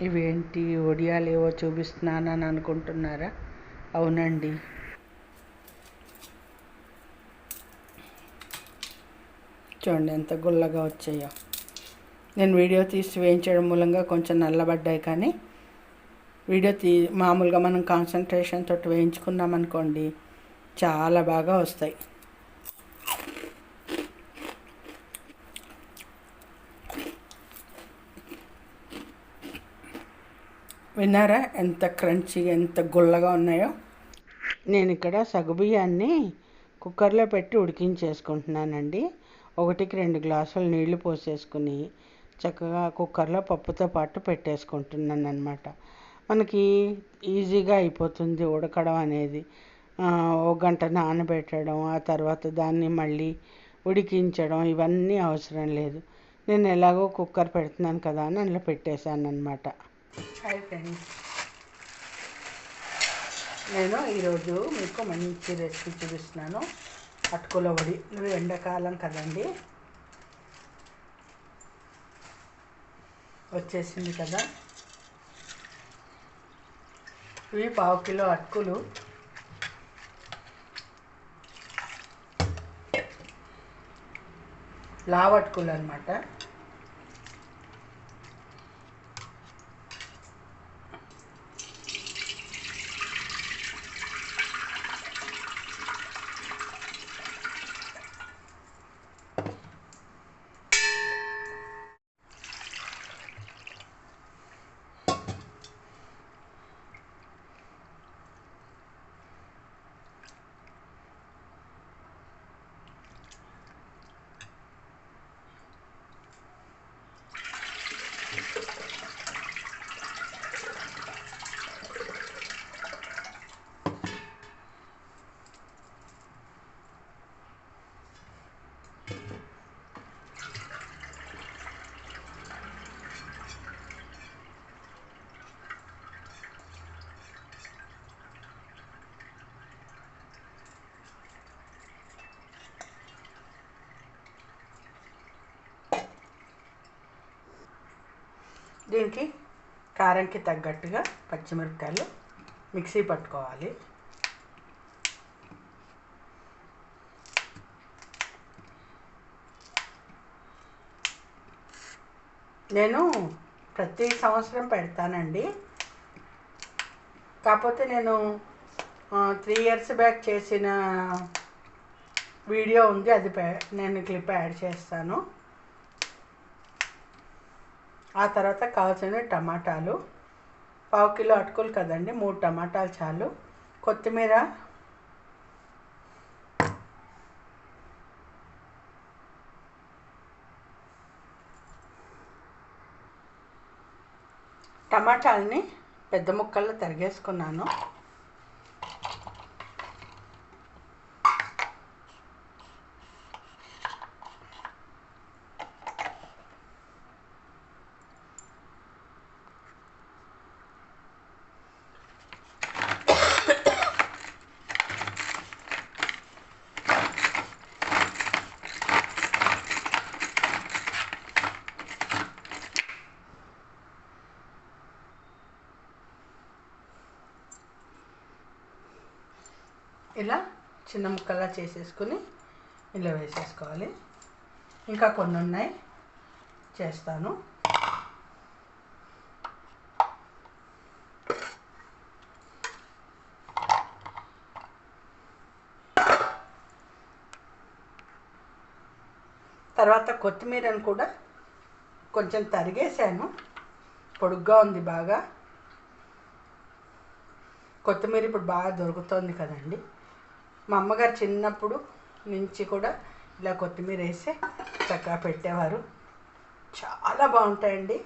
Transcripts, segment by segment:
ఇవేంటి ఒడియాలేవో చూపిస్తున్నానని అనుకుంటున్నారా? అవునండి, చూడండి ఎంత గుల్లగా వచ్చాయో. నేను వీడియో తీసి వేయించడం మూలంగా కొంచెం నల్లబడ్డాయి, కానీ మామూలుగా మనం కాన్సన్ట్రేషన్ తోటి వేయించుకున్నాం అనుకోండి చాలా బాగా వస్తాయి. విన్నారా ఎంత క్రంచీగా ఎంత గుల్లగా ఉన్నాయో? నేను ఇక్కడ సగ్గుబియ్యాన్ని కుక్కర్లో పెట్టి ఉడికించేసుకుంటున్నానండి. 1-2 గ్లాసులు నీళ్లు పోసేసుకుని చక్కగా కుక్కర్లో పప్పుతో పాటు పెట్టేసుకుంటున్నాను అనమాట. మనకి ఈజీగా అయిపోతుంది ఉడకడం అనేది. 1 గంట నానబెట్టడం, ఆ తర్వాత దాన్ని మళ్ళీ ఉడికించడం ఇవన్నీ అవసరం లేదు. నేను ఎలాగో కుక్కర్ పెడుతున్నాను కదా అని అందులో పెట్టేశాను అనమాట. హాయ్ ఫ్రెండ్స్, నేను ఈరోజు మీకు మంచి రెసిపీ చూపిస్తున్నాను. అటుకుల వడి. ఇవి ఎండాకాలం కదండి, వచ్చేసింది కదా. ఇవి 1/2 కిలో అటుకులు, లావు అటుకులు అనమాట. దీనికి కారంకి తగ్గట్టుగా పచ్చిమిరపకాయలు మిక్సీ పట్టుకోవాలి. నేను ప్రతి సంవత్సరం పెడతానండి, కాకపోతే నేను 3 years బ్యాక్ చేసిన వీడియో ఉంది, అది నేను క్లిప్ యాడ్ చేస్తాను. ఆ తర్వాత కావాల్సిన టమాటాలు, 1/2 కిలో అటుకులు కదండి, 3 టమాటాలు చాలు. కొత్తిమీర, టమాటాలని పెద్ద ముక్కల్లో తరిగేసుకున్నాను. ఇలా చిన్న ముక్కలా చేసేసుకుని ఇలా వేసేసుకోవాలి. ఇంకా కొన్ని ఉన్నాయి, చేస్తాను. తర్వాత కొత్తిమీరను కూడా కొంచెం తరిగేసాను, పొడుగ్గా ఉంది బాగా. కొత్తిమీర ఇప్పుడు బాగా దొరుకుతుంది కదండి. మా అమ్మగారు చిన్నప్పుడు నుంచి కూడా ఇలా కొత్తిమీర వేసి చక్కగా పెట్టేవారు. చాలా బాగుంటాయండి.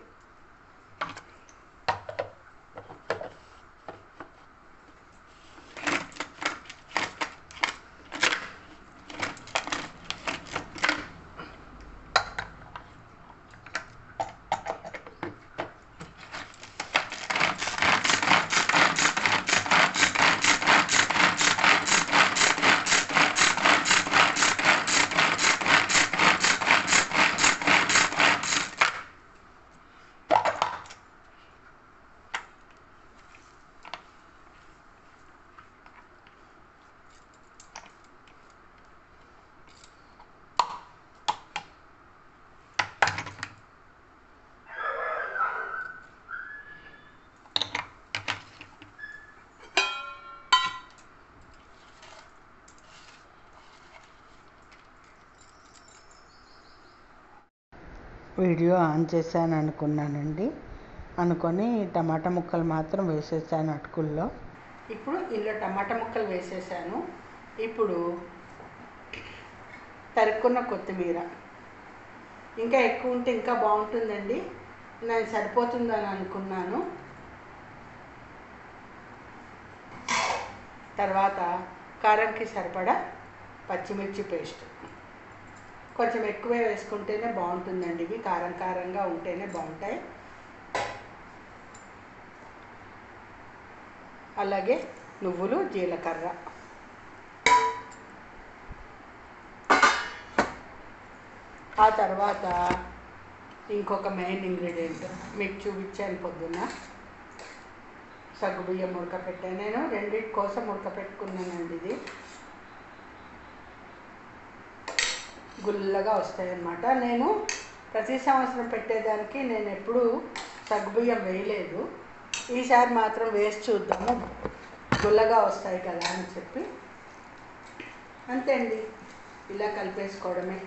వీడియో ఆన్ చేశాను అనుకున్నానండి. అనుకొని టమాటా ముక్కలు మాత్రం వేసేసాను అటుకుల్లో. ఇప్పుడు ఇందులో టమాటా ముక్కలు వేసేసాను. ఇప్పుడు తరుక్కున్న కొత్తిమీర, ఇంకా ఎక్కువ ఉంటే ఇంకా బాగుంటుందండి, నేను సరిపోతుందని అనుకున్నాను. తర్వాత కారంకి సరిపడా పచ్చిమిర్చి పేస్ట్, కొంచెం ఎక్కువే వేసుకుంటేనే బాగుంటుందండి, ఇవి కారం కారంగా ఉంటేనే బాగుంటాయి. అలాగే నువ్వులు, జీలకర్ర, ఆ తర్వాత ఇంకొక మెయిన్ ఇంగ్రీడియంట్ మీకు చూపించాను పొద్దున్న, సగ్గుబియ్యం ఉడకపెట్టాను. నేను రెండింటి కోసం ఉడకపెట్టుకున్నానండి. ఇది గుల్లగా వస్తాయన్నమాట. నేను ప్రతి సంవత్సరం పెట్టేదానికి నేను ఎప్పుడూ సగ్గుబియ్యం వేయలేదు. ఈసారి మాత్రం వేసి చూద్దాము, గుల్లగా వస్తాయి కదా అని చెప్పి. అంతే అండి, ఇలా కలిపేసుకోవడమే.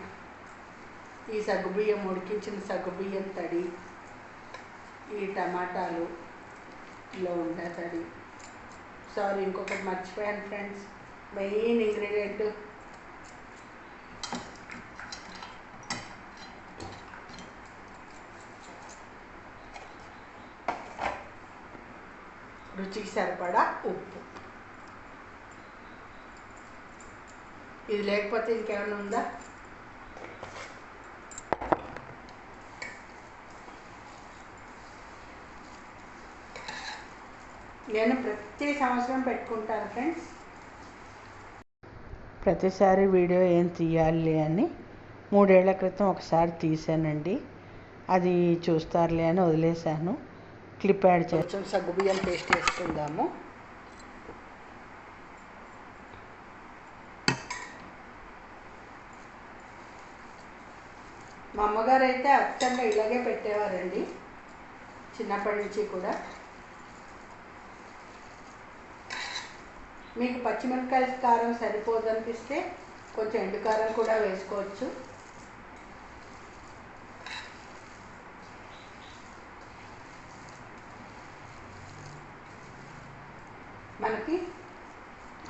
ఈ సగ్గుబియ్యం, ఉడికించిన సగ్గుబియ్యం తడి, ఈ టమాటాలులో ఉండే తడి, సారీ ఇంకొకటి మర్చిపోయాను ఫ్రెండ్స్, మెయిన్ ఇంగ్రీడియంట్ రుచికి సరిపడా ఉప్పు. ఇది లేకపోతే ఇంకేమైనా ఉందా? నేను ప్రతి సంవత్సరం పెట్టుకుంటాను ఫ్రెండ్స్. ప్రతిసారి వీడియో ఏం తీయాలి అని 3 ఏళ్ల క్రితం ఒకసారి తీసానండి. అది చూస్తారులే అని వదిలేశాను. క్లిప్ యాడ్ కొంచెం సగ్గుబియ్యం పేస్ట్ వేసుకుందాము. మా అమ్మగారు అయితే అచ్చంగా ఇలాగే పెట్టేవారండి చిన్నప్పటి నుంచి కూడా. మీకు పచ్చిమిరపకాయల కారం సరిపోదనిపిస్తే కొంచెం ఎండుకారం కూడా వేసుకోవచ్చు. మనకి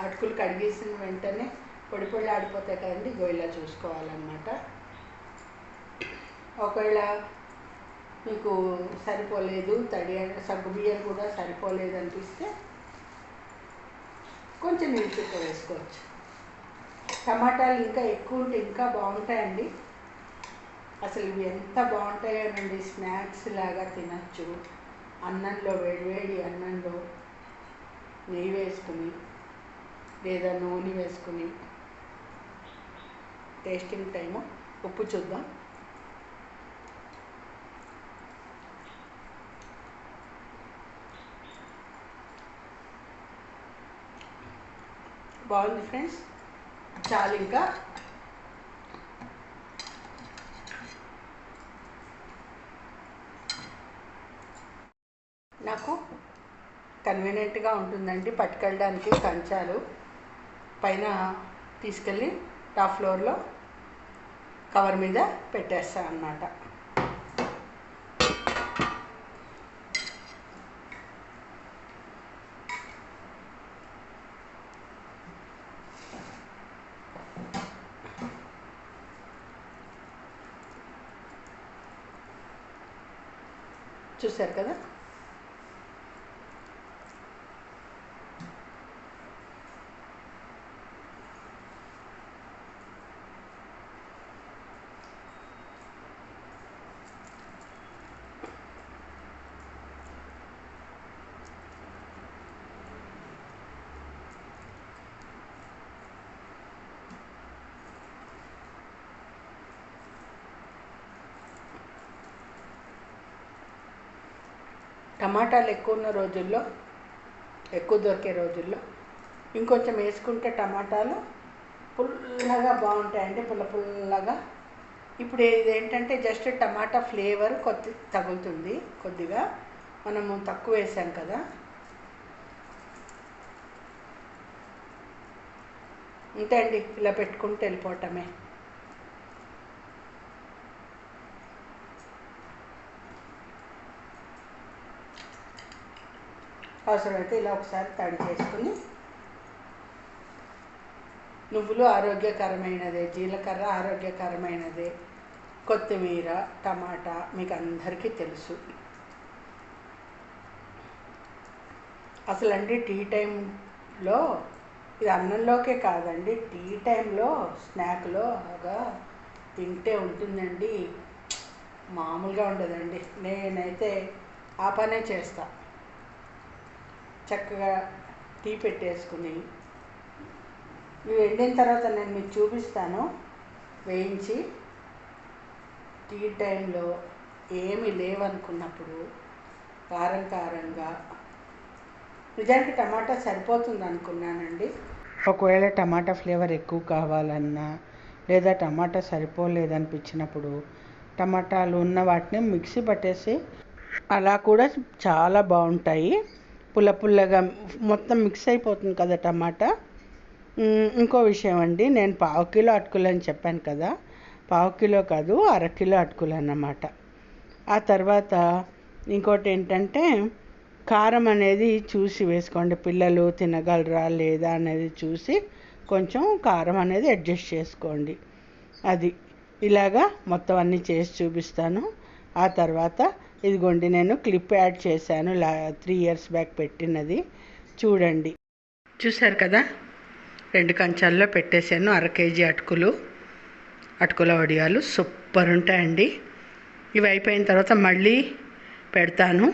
అటుకులు కడిగేసిన వెంటనే పొడి పొడి ఆడిపోతాయి కదండి, ఇలా చూసుకోవాలన్నమాట. ఒకవేళ మీకు సరిపోలేదు, తడి సగ్గుబియ్యం కూడా సరిపోలేదు అనిపిస్తే కొంచెం నీళ్ళు చుక్క వేసుకోవచ్చు. టమాటాలు ఇంకా ఎక్కువ ఉంటే ఇంకా బాగుంటాయండి. అసలు ఇవి ఎంత బాగుంటాయోనండి, స్నాక్స్ లాగా తినచ్చు. అన్నంలో, వేడివేడి అన్నంలో నెయ్యి వేసుకుని లేదా నూనె వేసుకుని. టేస్టింగ్ టైము ఉప్పు చూద్దాం. బాగుంది ఫ్రెండ్స్, చాలు. ఇంకా నాకు కన్వీనియంట్గా ఉంటుందండి పట్టుకెళ్ళడానికి. కంచాలు పైన తీసుకెళ్ళి టాప్ ఫ్లోర్లో కవర్ మీద పెట్టేస్తాను అన్నమాట. చూశారు కదా, టమాటాలు ఎక్కువ ఉన్న రోజుల్లో, ఎక్కువ దొరికే రోజుల్లో ఇంకొంచెం వేసుకుంటే టమాటాలు పుల్లగా బాగుంటాయండి, పుల్ల పుల్లగా. ఇప్పుడు ఇది ఏంటంటే జస్ట్ టమాటా ఫ్లేవర్ తగులుతుంది కొద్దిగా, మనము తక్కువ వేసాం కదా. అంతే అండి, ఇలా పెట్టుకుంటూ వెళ్ళిపోవటమే. అవసరమైతే ఇలా ఒకసారి తడి చేసుకుని, నువ్వులు ఆరోగ్యకరమైనదే, జీలకర్ర ఆరోగ్యకరమైనదే, కొత్తిమీర, టమాటా మీకు అందరికీ తెలుసు. అసలు టీ టైంలో ఇది అన్నంలోకే కాదండి, టీ టైంలో స్నాక్లోగా తింటే ఉంటుందండి, మామూలుగా ఉండదండి. నేనైతే ఆ పనే చేస్తా. చక్కగా టీ పెట్టేసుకుని, ఇవి ఎండిన తర్వాత నేను మీకు చూపిస్తాను వేయించి. టీ టైంలో ఏమీ లేవనుకున్నప్పుడు కారంగా, నిజానికి టమాటా సరిపోతుంది అనుకున్నానండి. ఒకవేళ టమాటా ఫ్లేవర్ ఎక్కువ కావాలన్నా, లేదా టమాటా సరిపోలేదనిపించినప్పుడు టమాటాలు ఉన్న వాటిని మిక్సీ పట్టేసి అలా కూడా చాలా బాగుంటాయి. పుల్లగా మొత్తం మిక్స్ అయిపోతుంది కదా టమాటా. ఇంకో విషయం అండి, నేను 1/2 కిలో అటుకులు అని చెప్పాను కదా, 1/2 కిలో కాదు, 1/2 కిలో అటుకులు అన్నమాట. ఆ తర్వాత ఇంకోటి ఏంటంటే, కారం అనేది చూసి వేసుకోండి. పిల్లలు తినగలరా లేదా అనేది చూసి కొంచెం కారం అనేది అడ్జస్ట్ చేసుకోండి. అది ఇలాగా మొత్తం అన్నీ చేసి చూపిస్తాను. ఆ తర్వాత ఇదిగోండి, నేను క్లిప్ యాడ్ చేశాను 3 years బ్యాక్ పెట్టినది, చూడండి. చూసారు కదా, 2 కంచాల్లో పెట్టేశాను 1/2 kg అటుకుల వడియాలు. సూపర్ ఉంటాయండి. ఇవి అయిపోయిన తర్వాత మళ్ళీ పెడతాను.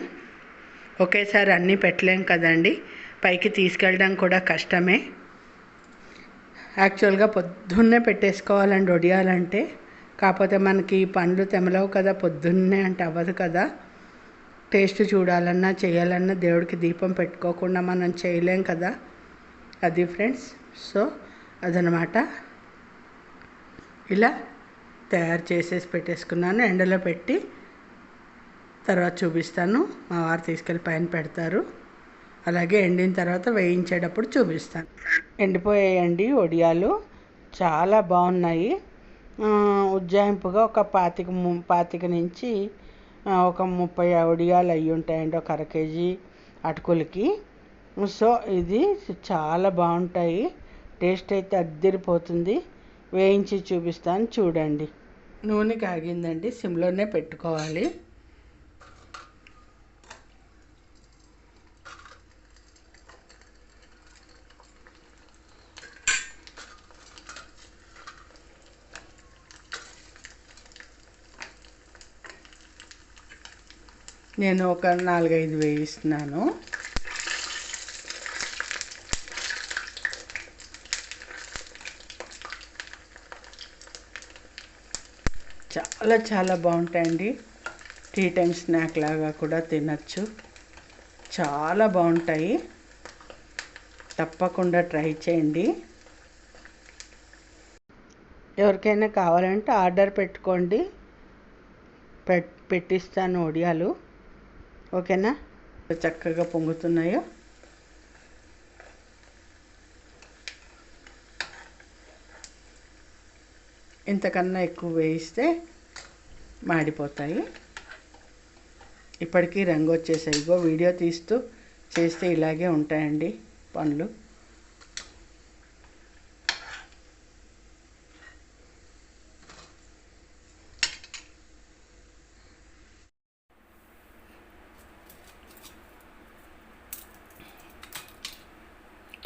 ఒకేసారి అన్నీ పెట్టలేం కదండి, పైకి తీసుకెళ్ళడం కూడా కష్టమే. యాక్చువల్గా పొద్దున్నే పెట్టేసుకోవాలండి వడియాలంటే, కాకపోతే మనకి పండ్లు తెమలవు కదా, పొద్దున్నే అంటే అవ్వదు కదా. టేస్ట్ చూడాలన్నా చేయాలన్నా దేవుడికి దీపం పెట్టుకోకుండా మనం చేయలేం కదా. అది ఫ్రెండ్స్. సో అదనమాట, ఇలా తయారు చేసేసి పెట్టేసుకున్నాను. ఎండలో పెట్టి తర్వాత చూపిస్తాను. మా వారు తీసుకెళ్ళి పైన పెడతారు. అలాగే ఎండిన తర్వాత వేయించేటప్పుడు చూపిస్తాను. ఎండిపోయాయండి వడియాలు, చాలా బాగున్నాయి. ఉజ్జాయింపుగా ఒక 25 నుంచి ఒక 30 వడియాలు అయ్యి ఉంటాయండి ఒక 1/2 kg అటుకులకి. సో ఇది చాలా బాగుంటాయి, టేస్ట్ అయితే అద్దరిపోతుంది. వేయించి చూపిస్తాను, చూడండి. నూనె కాగిందండి, సిమ్లోనే పెట్టుకోవాలి. నేను ఒక 4-5 వేయిస్తున్నాను. చాలా బాగుంటాయండి. టీ టైం స్నాక్ లాగా కూడా తినచ్చు, చాలా బాగుంటాయి. తప్పకుండా ట్రై చేయండి. ఎవరికైనా కావాలంటే ఆర్డర్ పెట్టుకోండి, పెట్టిస్తాను వడియాలు. ఓకేనా? చక్కగా పొంగుతున్నాయో. ఇంతకన్నా ఎక్కువ వేయిస్తే మాడిపోతాయి. ఇప్పటికీ రంగు వచ్చేసాయి. ఇగో వీడియో తీస్తూ చేస్తే ఇలాగే ఉంటాయండి పండ్లు.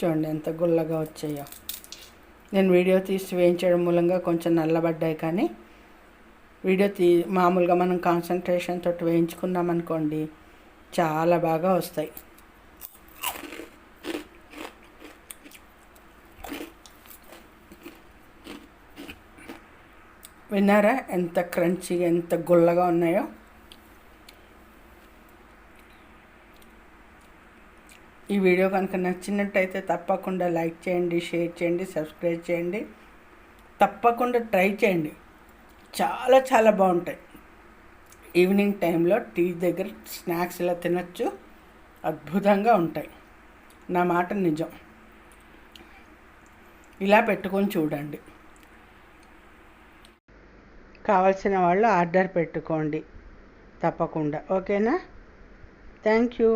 చూడండి ఎంత గుల్లగా వచ్చాయో. నేను వీడియో తీసి వేయించడం మూలంగా కొంచెం నల్లబడ్డాయి, కానీ మామూలుగా మనం కాన్సన్ట్రేషన్ తోటి వేయించుకున్నాం అనుకోండి, చాలా బాగా వస్తాయి. విన్నారా ఎంత క్రంచీగా, ఎంత గుల్లగా ఉన్నాయో. ఈ వీడియో కనుక నచ్చినట్టయితే తప్పకుండా లైక్ చేయండి, షేర్ చేయండి, సబ్స్క్రైబ్ చేయండి. తప్పకుండా ట్రై చేయండి, చాలా బాగుంటాయి. ఈవినింగ్ టైంలో టీ దగ్గర స్నాక్స్ ఇలా తినచ్చు, అద్భుతంగా ఉంటాయి. నా మాట నిజం. ఇలా పెట్టుకొని చూడండి. కావాల్సిన వాళ్ళు ఆర్డర్ పెట్టుకోండి తప్పకుండా. ఓకేనా? Thank you.